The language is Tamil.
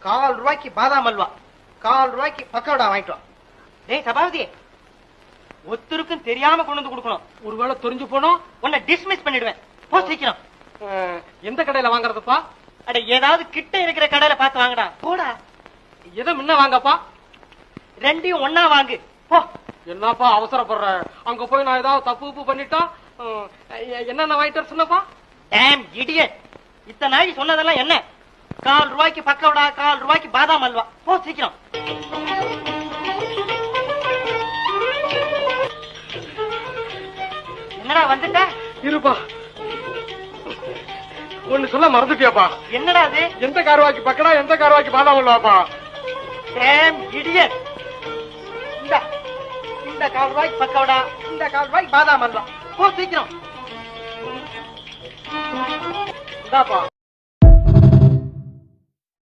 ரூபாய்க்கு பாதாம் அல்வா, 1/4 ரூபாய்க்கு பக்கோடா வாங்கிட்டு வா. டேய் சபாபதி, ஒருத்தருக்கும் தெரியாம கொண்டு வந்து கொடுக்கணும். ஒருவேளை தெரிஞ்சு போனோம் உன்னை டிஸ்மிஸ் பண்ணிடுவேன். போ சீக்கிரம். எந்த கடையில வாங்குறதுப்பா? அட ஏதாவது கிட்ட இருக்கிற கடையில பார்த்து வாங்கடா. போடா. எதை முன்ன வாங்கப்பா? ரெண்டையும் ஒன்னா வாங்கு. போ. என்னப்பா அவசரப்படுற? அங்க போய் நான் ஏதாவது தப்பு பண்ணிட்டா என்னென்ன வாங்கிட்டு சொன்னப்பா? டேம் இடியட், இத்தனை நாளைக்கு சொன்னதெல்லாம் என்ன? 1/4 ரூபாய்க்கு பக்கோடா, 1/4 ரூபாய்க்கு பாதாம் அல்வா. போ சீக்கிரம். என்னடா வந்துட்ட? இருப்பா, ஒண்ணு சொல்ல மறந்துட்டியாப்பா. என்னடா அது? எந்த காரவாக்கி பக்கடா, எந்த காரவாக்கி பாதாம் அல்வாப்பா? டேம் இடியட், இந்த 1/4 ரூபாய்க்கு பக்கோடா, இந்த 1/4 ரூபாய்க்கு பாதாம் அல்வா. போ சீக்கிரம். இந்தாப்பா.